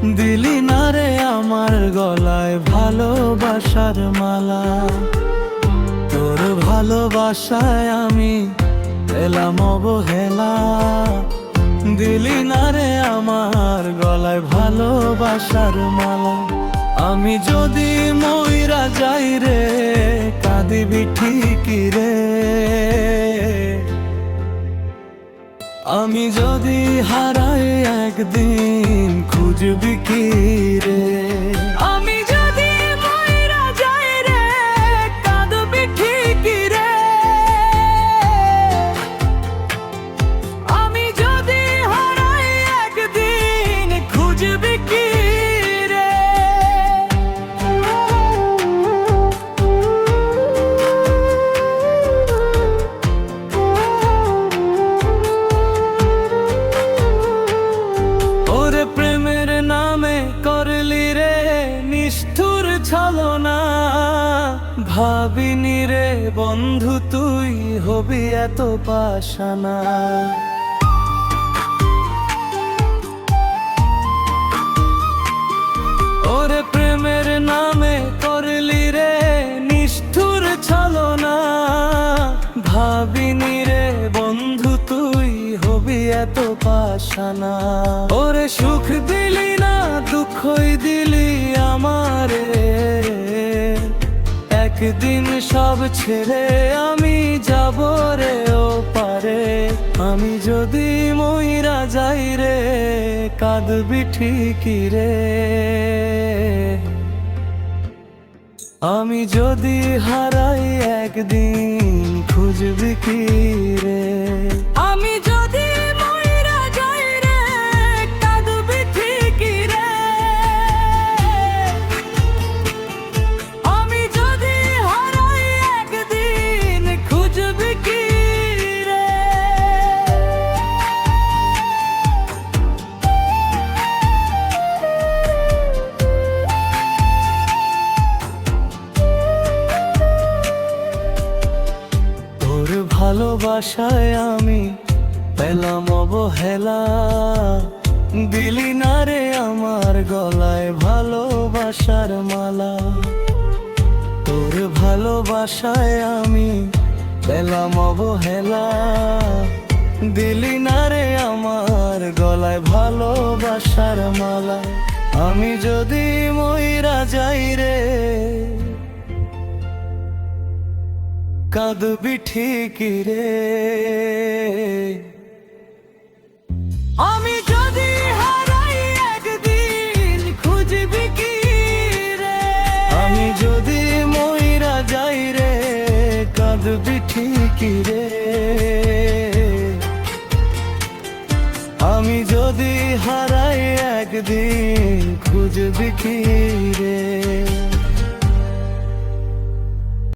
দিলি না রে আমার গলায় ভালোবাসার মালা। তোর ভালোবাসায় আমি পেলাম অবহেলা। দিলি না রে আমার গলায় ভালোবাসার মালা। আমি যদি মইরা যাই রে কাঁদিবি ঠিকই রে। আমি যদি হারাই একদিন খুঁজবি কি রে। আমি যদি মইরা যাই রে কাঁদবি ঠিকই রে। আমি যদি হারাই একদিন খুঁজবি কি রে। ওরে প্রেমের নামে করলি রে নিষ্ঠুর ছলনা। ভাবিনি রে বন্ধু তুই হবি এত পাশানা। ওরে প্রেমের নামে করলি রে নিষ্ঠুর ছলনা। ভাবিনি রে বন্ধু তুই হবি এত পাশানা। ওরে সুখ দিলি না দুঃখই দিলি আমারে। একদিন সব ছেড়ে আমি যাব রে ও পারে। আমি যদি মইরা যাই রে কাঁদবি ঠিকই রে। আমি যদি হারাই একদিন খুঁজবি কি রে। আমি যদি মইরা যাই রে কাঁদবি ঠিকই রে। আমি যদি হারাই একদিন খুঁজবি কি রে। তোর ভালোবাসায় আমি পেলাম অবহেলা। দিলি না রে আমার গলায় ভালোবাসার মালা। তোর ভালোবাসায় আমি পেলাম অবহেলা। দিলি না রে আমার গলায় ভালোবাসার মালা। আমি যদি মইরা যাই রে কাঁদবি ঠিকই রে। আমি যদি হারাই একদিন খুঁজবি কি রে। আমি যদি মইরা যাই রে কাঁদবি ঠিকই রে। আমি যদি হারাই একদিন খুঁজবি কি রে।